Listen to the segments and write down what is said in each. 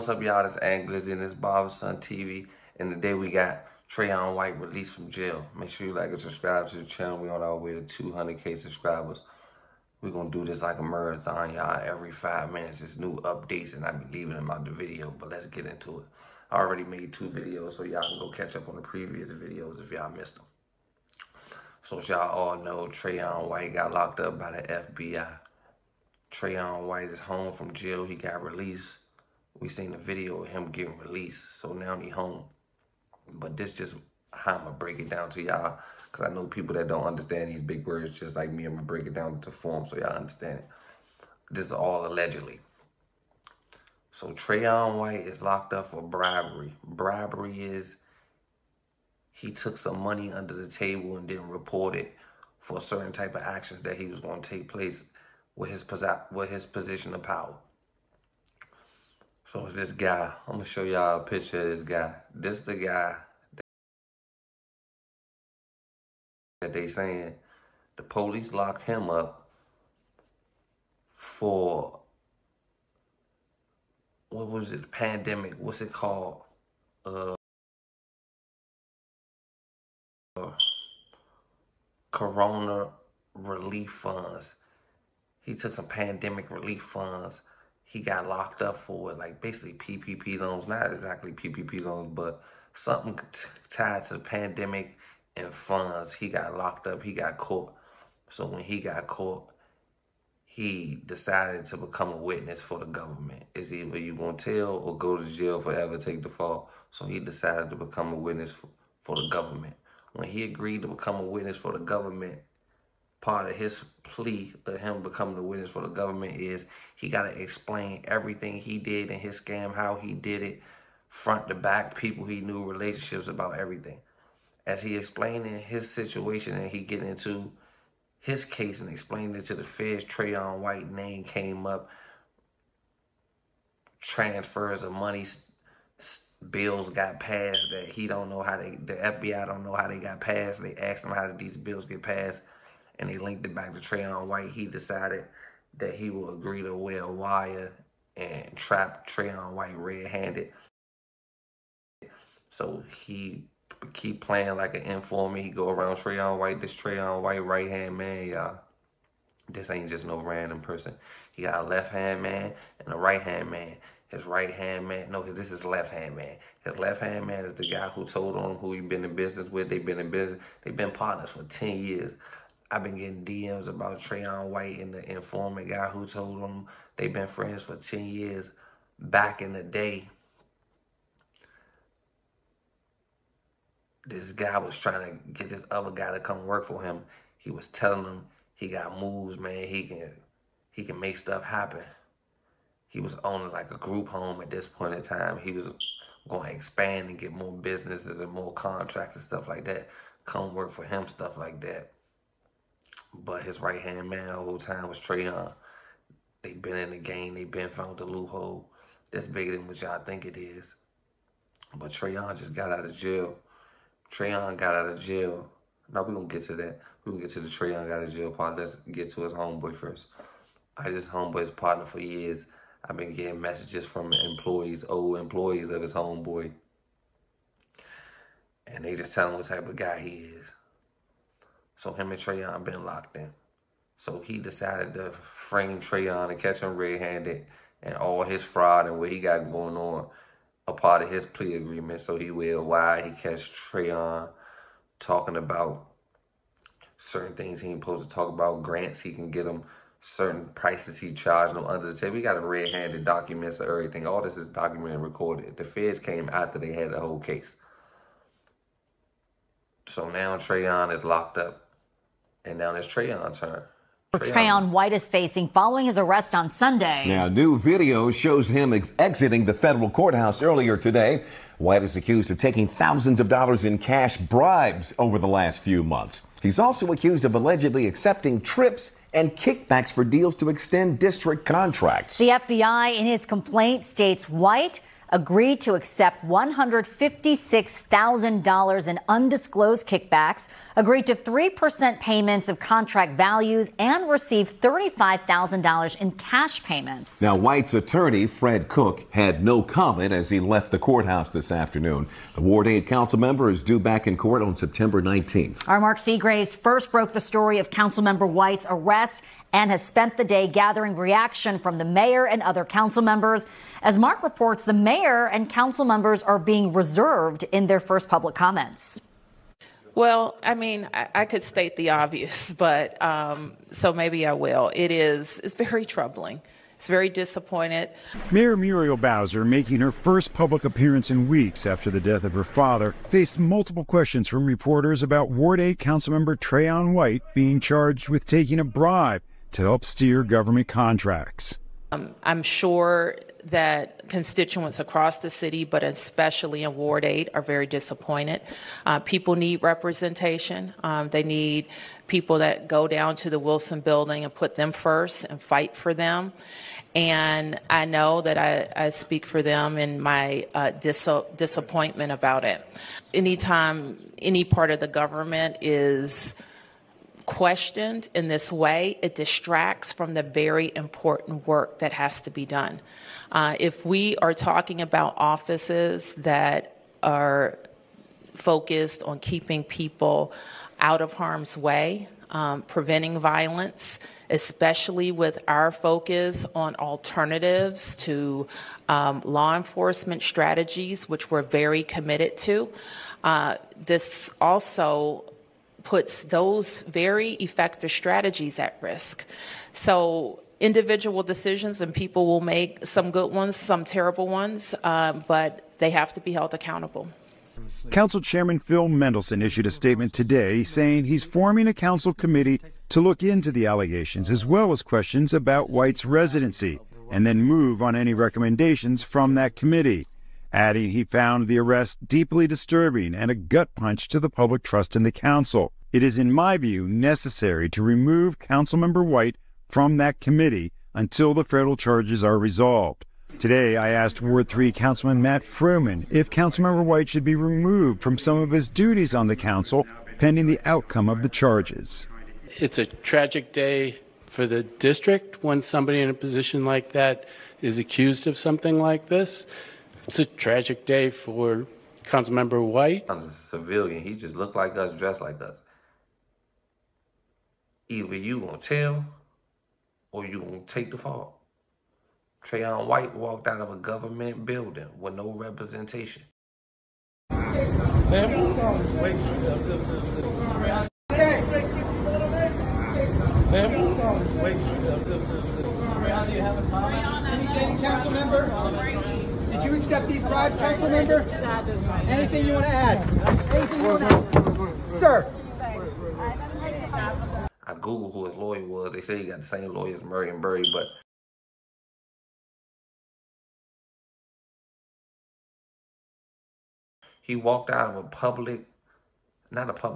what's up, y'all? This Anglers in this Barber Son TV. And today we got Trayon White released from jail. Make sure you like and subscribe to the channel. We on our way to 200K subscribers. We're going to do this like a marathon, y'all. Every 5 minutes, there's new updates, and I be leaving them out the video. But let's get into it. I already made 2 videos, so y'all can go catch up on the previous videos if y'all missed them. So as y'all all know, Trayon White got locked up by the FBI. Trayon White is home from jail. He got released. We seen the video of him getting released. So now he home. But this just how I'm going to break it down to y'all. Because I know people that don't understand these big words just like me. I'm going to break it down into form so y'all understand it. This is all allegedly. So Trayon White is locked up for bribery. Bribery is he took some money under the table and didn't report it for a certain type of actions that he was going to take place with his position of power. So it's this guy. I'm going to show y'all a picture of this guy. This the guy that they saying the police locked him up for, what was it, pandemic, what's it called? Corona relief funds. He took some pandemic relief funds. He got locked up for it, like basically PPP loans. Not exactly PPP loans, but something tied to the pandemic and funds. He got locked up. He got caught. So when he got caught, he decided to become a witness for the government. It's either you gonna tell or go to jail forever, take the fall. So he decided to become a witness for the government. When he agreed to become a witness for the government, part of his plea of him becoming a witness for the government is he got to explain everything he did in his scam, how he did it, front to back, people he knew, relationships, about everything. As he explaining his situation and he get into his case and explaining it to the feds, Trayon White name came up, transfers of money, bills got passed that he don't know how the FBI don't know how they got passed. They asked him how did these bills get passed, and they linked it back to Trayon White. He decided that he will agree to wear a wire and trap Trayon White red-handed. So he keep playing like an informant. He go around Trayon White, this Trayon White right-hand man, y'all. This ain't just no random person. He got a left-hand man and a right-hand man. His right-hand man, no, this is left-hand man. His left-hand man is the guy who told on him who he been in business with. They've been in business. They've been partners for 10 years. I've been getting DMs about Trayon White and the informant guy who told them they've been friends for 10 years. Back in the day, this guy was trying to get this other guy to come work for him. He was telling him he got moves, man. He can make stuff happen. He was owning like a group home at this point in time. He was going to expand and get more businesses and more contracts and stuff like that. Come work for him, stuff like that. But his right-hand man the whole time was Trayon. They been in the game. They been found the loophole. That's bigger than what y'all think it is. But Trayon just got out of jail. Trayon got out of jail. Now we're going to get to that. We're going to get to the Trayon got out of jail part. Let's get to his homeboy first. His homeboy's partner for years. I've been getting messages from employees, old employees of his homeboy. And they just tell him what type of guy he is. So him and Trayon been locked in. So he decided to frame Trayon and catch him red-handed and all his fraud and what he got going on a part of his plea agreement. So he will why he catch Trayon talking about certain things he ain't supposed to talk about, grants he can get him, certain prices he charged them under the table. We got a red-handed documents of everything. All this is documented and recorded. The feds came after they had the whole case. So now Trayon is locked up. And now it's Trayon's turn. Trayon White is facing following his arrest on Sunday. Now, new video shows him exiting the federal courthouse earlier today. White is accused of taking thousands of dollars in cash bribes over the last few months. He's also accused of allegedly accepting trips and kickbacks for deals to extend district contracts. The FBI in his complaint states White agreed to accept $156,000 in undisclosed kickbacks, agreed to 3% payments of contract values, and received $35,000 in cash payments. Now, White's attorney, Fred Cook, had no comment as he left the courthouse this afternoon. The Ward 8 council member is due back in court on September 19th. Our Mark Seagraves first broke the story of Councilmember White's arrest and has spent the day gathering reaction from the mayor and other council members. As Mark reports, the mayor and council members are being reserved in their first public comments. Well, I mean, I could state the obvious, but so maybe I will. It's very troubling. It's very disappointed. Mayor Muriel Bowser, making her first public appearance in weeks after the death of her father, faced multiple questions from reporters about Ward 8 Councilmember Trayon White being charged with taking a bribe to help steer government contracts. I'm sure that constituents across the city, but especially in Ward 8, are very disappointed. People need representation. They need people that go down to the Wilson building and put them first and fight for them. And I know that I speak for them in my disappointment about it. Anytime any part of the government is questioned in this way, it distracts from the very important work that has to be done. If we are talking about offices that are focused on keeping people out of harm's way, preventing violence, especially with our focus on alternatives to law enforcement strategies, which we're very committed to, this also puts those very effective strategies at risk. So individual decisions, and people will make some good ones, some terrible ones, but they have to be held accountable. Council Chairman Phil Mendelson issued a statement today saying he's forming a council committee to look into the allegations as well as questions about White's residency and then move on any recommendations from that committee, adding he found the arrest deeply disturbing and a gut punch to the public trust in the council. It is, in my view, necessary to remove Councilmember White from that committee until the federal charges are resolved. Today, I asked Ward 3 Councilman Matt Fruman if Councilmember White should be removed from some of his duties on the council pending the outcome of the charges. It's a tragic day for the district when somebody in a position like that is accused of something like this. It's a tragic day for Councilmember White. I'm a civilian. He just looked like us, dressed like us. Either you gonna tell or you gonna take the fall. Trayon White walked out of a government building with no representation. Anything, council member? Did you accept these bribes, council member? Anything you want to add? Anything you want to add? Sir. I Googled who his lawyer was. They say he got the same lawyer as Murray and Burry, but he walked out of a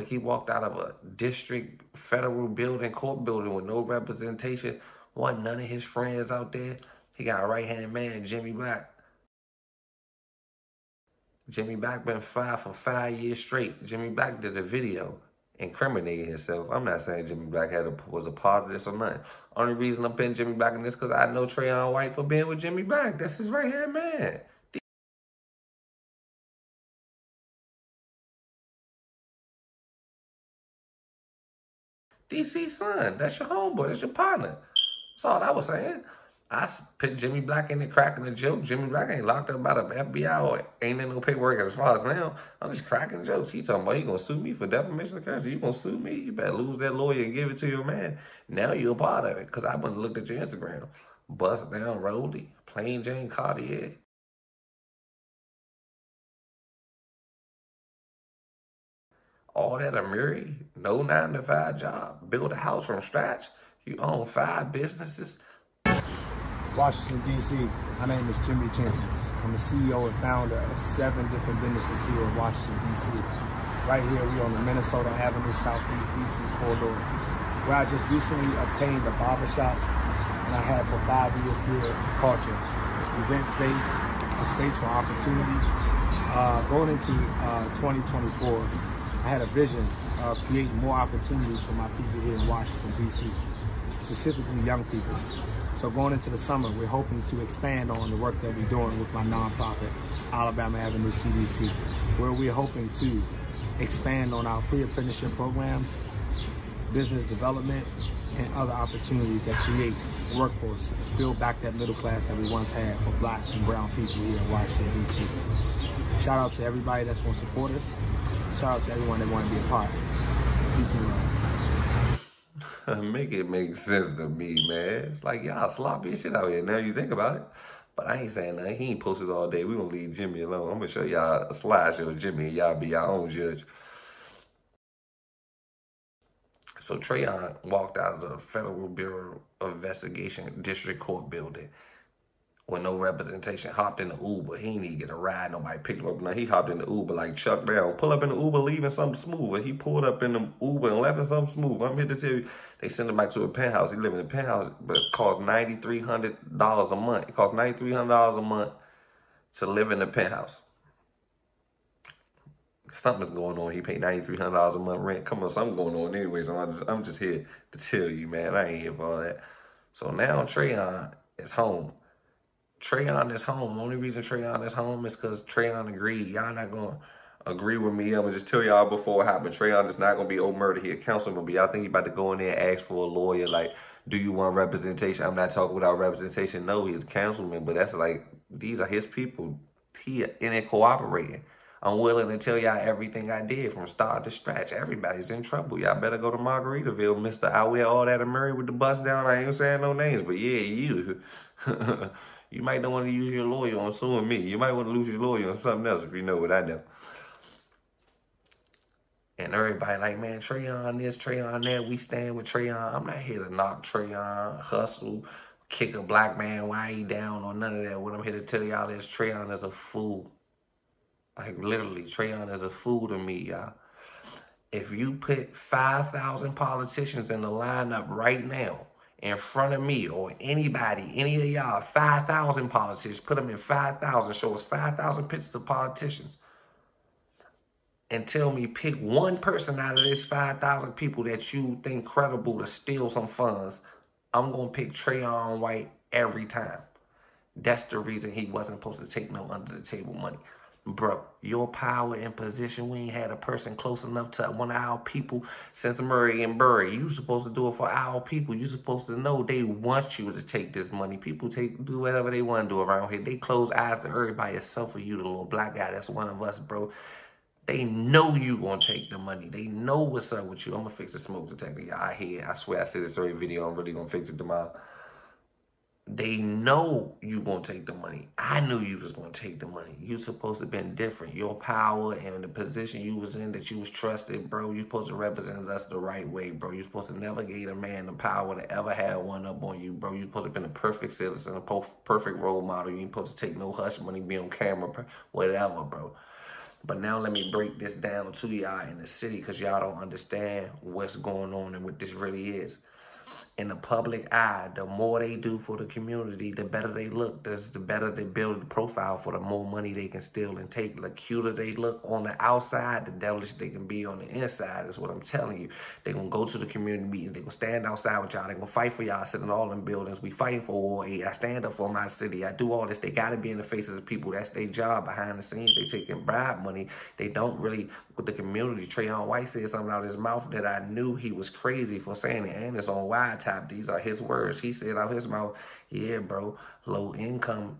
he walked out of a district federal building, court building with no representation. Wasn't none of his friends out there. He got a right-hand man, Jimmy Black. Jimmy Black been fired for 5 years straight. Jimmy Black did a video incriminating himself. I'm not saying Jimmy Black was a part of this or nothing. Only reason I'm putting Jimmy Black in this because I know Trayon White for being with Jimmy Black. That's his right-hand man. DC son, that's your homeboy, that's your partner. That's all I was saying. I put Jimmy Black in the cracking a joke. Jimmy Black ain't locked up by the FBI or ain't in no paperwork as far as now. I'm just cracking jokes. He talking about, you gonna sue me for defamation of character? You gonna sue me? You better lose that lawyer and give it to your man. Now you're a part of it. Because I went and looked at your Instagram. Bust down Rolly, plain Jane Cartier. All that a Murray, no 9-to-5 job. Build a house from scratch. You own 5 businesses. Washington DC. My name is Jimmy Jenkins. I'm the CEO and founder of 7 different businesses here in Washington DC. Right here, we on the Minnesota Avenue Southeast DC corridor, where I just recently obtained a barbershop, and I had for 5 years here culture, event space, a space for opportunity. Going into 2024, I had a vision of creating more opportunities for my people here in Washington, D.C., specifically young people. So going into the summer, we're hoping to expand on the work that we're doing with my nonprofit, Alabama Avenue CDC, where we're hoping to expand on our pre-apprenticeship programs, business development, and other opportunities that create workforce, build back that middle class that we once had for Black and brown people here in Washington, D.C. Shout out to everybody that's going to support us. Shout out to everyone that want to be a part. Peace and love. Make it make sense to me, man. It's like, y'all sloppy shit out here. Now you think about it. But I ain't saying nothing. He ain't posted all day. We gonna leave Jimmy alone. I'm gonna show y'all a slideshow of Jimmy, and y'all be your own judge. So Trayon walked out of the Federal Bureau of Investigation District Court building with no representation, hopped in the Uber. He didn't even get a ride. Nobody picked him up. Now he hopped in the Uber like Chuck Brown. Pull up in the Uber, leaving something smooth. And he pulled up in the Uber and left something smooth. I'm here to tell you, they sent him back to a penthouse. He lived in a penthouse, but it cost $9,300 a month. It cost $9,300 a month to live in the penthouse. Something's going on. He paid $9,300 a month rent. Come on, something's going on anyway. So I'm just here to tell you, man. I ain't here for all that. So now Trayon is home. Trayon is home. The only reason Trayon is home is because Trayon agreed. Y'all not going to agree with me. I'm going to just tell y'all before it happened. Trayon is not going to be old murder here. Councilman, but y'all think he about to go in there and ask for a lawyer. Like, do you want representation? I'm not talking without representation. No, he's a councilman, but that's like, these are his people. He in there cooperating. I'm willing to tell y'all everything I did from start to scratch. Everybody's in trouble. Y'all better go to Margaritaville, Mr. I wear all that and Murray with the bus down. I ain't saying no names, but yeah, you. You might not want to use your lawyer on suing me. You might want to lose your lawyer on something else if you know what I know. And everybody like, man, Trayon this, Trayon that. We stand with Trayon. I'm not here to knock Trayon, hustle, kick a black man while he down or none of that. What I'm here to tell y'all is Trayon is a fool. Like, literally, Trayon is a fool to me, y'all. If you put 5,000 politicians in the lineup right now in front of me or anybody, any of y'all, 5,000 politicians, put them in 5,000, show us 5,000 pictures of politicians, and tell me pick one person out of this 5,000 people that you think credible to steal some funds, I'm going to pick Trayon White every time. That's the reason he wasn't supposed to take no under-the-table money. Bro, your power and position, we ain't had a person close enough to one of our people since Murray and Burry. You supposed to do it for our people. You supposed to know they want you to take this money. People do whatever they want to do around here. They close eyes to everybody except for you, the little black guy that's one of us, bro. They know you gonna take the money. They know what's up with you. I'm gonna fix the smoke detector. Y'all hear, I swear I said this every video. I'm really gonna fix it tomorrow. They know you gonna take the money. I knew you was gonna take the money. You supposed to have been different. Your power and the position you was in, that you was trusted, bro. You supposed to represent us the right way, bro. You supposed to never give a man the power to ever have one up on you, bro. You supposed to have been a perfect citizen, a perfect role model. You ain't supposed to take no hush money, be on camera, whatever, bro. But now let me break this down to y'all in the city, because y'all don't understand what's going on and what this really is. In the public eye, the more they do for the community, the better they look. The better they build the profile for, the more money they can steal and take. The cuter they look on the outside, the devilish they can be on the inside, is what I'm telling you. They're going to go to the community meetings. They're going to stand outside with y'all. They're going to fight for y'all, sitting all in buildings. We fighting for War 8. I stand up for my city. I do all this. They got to be in the faces of people. That's their job behind the scenes. They taking bribe money. They don't really, with the community. Trayon White said something out of his mouth that I knew he was crazy for saying it. And it's on wide top. These are his words. He said out his mouth, yeah, bro, low income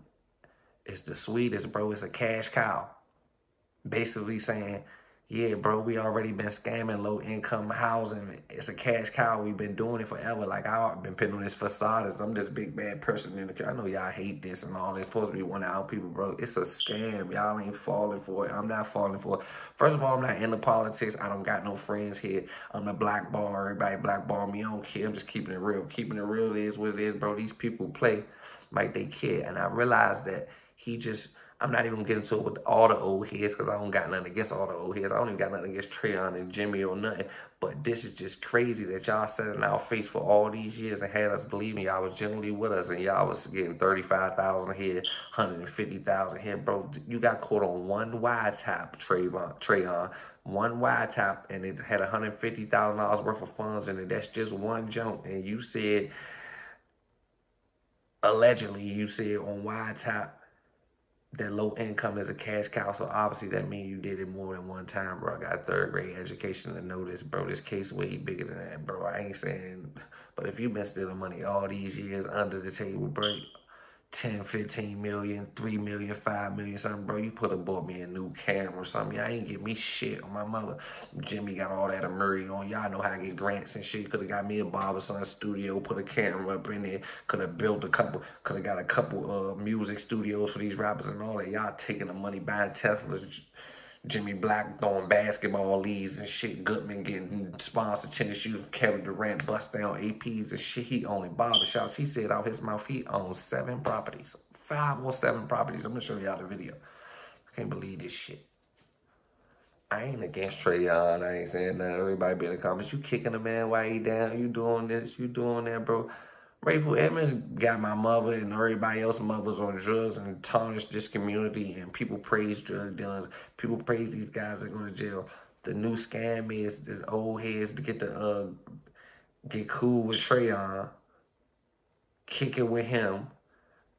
is the sweetest, bro. It's a cash cow. Basically saying, yeah, bro, we already been scamming low income housing. It's a cash cow. We've been doing it forever. Like, I've been putting on this facade as I'm this big bad person in the car. I know y'all hate this and all. It's supposed to be one of our people, bro. It's a scam. Y'all ain't falling for it. I'm not falling for it. First of all, I'm not into politics. I don't got no friends here. I'm the blackball. Everybody blackball me. I don't care. I'm just keeping it real. Keeping it real is what it is, bro. These people play like they care. And I realized that he just I'm not even getting to it with all the old heads because I don't got nothing against all the old heads. I don't even got nothing against Trayon and Jimmy or nothing. But this is just crazy that y'all sat in our face for all these years and had us believing y'all was generally with us, and y'all was getting 35,000 here, 150,000 here, bro. You got caught on one wiretap, Trayon. One wiretap, and it had $150,000 worth of funds in it. That's just one junk. And you said, allegedly, you said on wiretap that low income is a cash cow. So obviously that means you did it more than one time, bro. I got a third grade education to know this, bro. This case way bigger than that, bro. I ain't saying, but if you've been stealing money all these years under the table, bro, 10, 15 million, 3 million, 5 million, something, bro, you could have bought me a new camera or something. Y'all ain't get me shit on my mother. Jimmy got all that Murray on. Y'all know how I get grants and shit. Could have got me a barberson studio, put a camera up in there. Could have built a couple, could have got a couple music studios for these rappers and all that. Y'all taking the money, buying Teslas. Jimmy Black throwing basketball leagues and shit. Goodman getting sponsored tennis shoes. Kevin Durant bust down APs and shit. He owning barbershops. He said out his mouth he owns 7 properties. 5 or 7 properties. I'm going to show y'all the video. I can't believe this shit. I ain't against Trayon. I ain't saying nothing. Everybody be in the comments. You kicking a man while he down. You doing this. You doing that, bro. Rayful Edmonds got my mother and everybody else's mothers on drugs and tarnished this community, and people praise drug dealers. People praise these guys that go to jail. The new scam is the old heads to get cool with Trayon, kick it with him.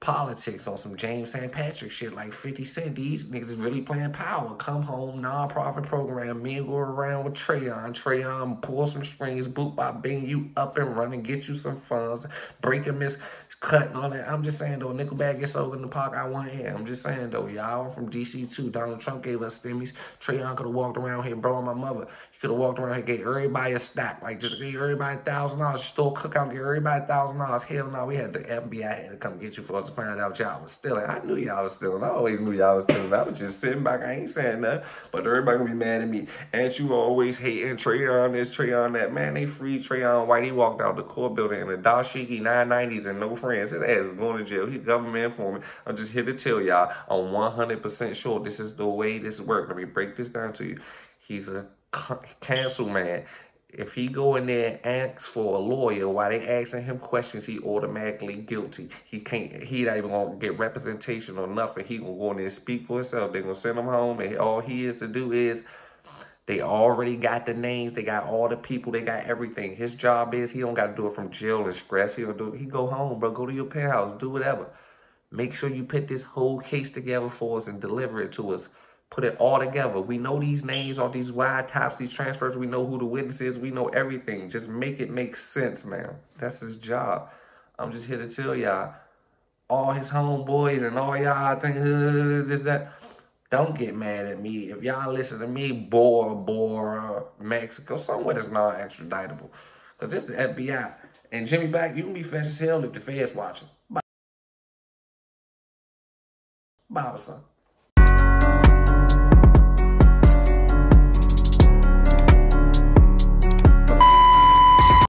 Politics on some James St. Patrick shit like 50 Cent. These niggas is really playing power. Come home, non-profit program. Me go around with Trayon. Trayon pull some strings, boop bop, bang you up and running, get you some funds, break a miss, cut and all that. I'm just saying though, Nickelback gets sold in the park. I want in. I'm just saying though, y'all. I'm from DC too. Donald Trump gave us stimmies. Trayon could have walked around here, bro, my mother. He could have walked around here, gave everybody a stack, like just gave everybody $1,000. Store cookout, gave everybody $1,000. Hell no, we had the FBI had to come get you for us to find out y'all was stealing. I knew y'all was stealing. I always knew y'all was stealing. I was just sitting back. I ain't saying nothing. But everybody gonna be mad at me. And you always hating Trayon this, Trayon that. Man, they freed Trayon White. He walked out the court building in a dashiki 990s and no friends. His ass is going to jail. He's government informant. I'm just here to tell y'all, I'm 100% sure this is the way this works. Let me break this down to you. He's a cancel man. If he go in there and ask for a lawyer while they asking him questions, he automatically guilty. He not even gonna get representation or nothing. He gonna go in there and speak for himself. They gonna send him home, and all he is to do is, they already got the names, they got all the people, they got everything. His job is, he don't gotta do it from jail and stress. He go home, bro, go to your penthouse, do whatever. Make sure you put this whole case together for us and deliver it to us. Put it all together. We know these names, all these wiretaps, these transfers. We know who the witness is. We know everything. Just make it make sense, man. That's his job. I'm just here to tell y'all, all his homeboys and all y'all think this, that. Don't get mad at me. If y'all listen to me, Bora, Mexico, somewhere that's non-extraditable. Because it's the FBI. And Jimmy Black, you can be fresh as hell if the feds watching. Bye, son.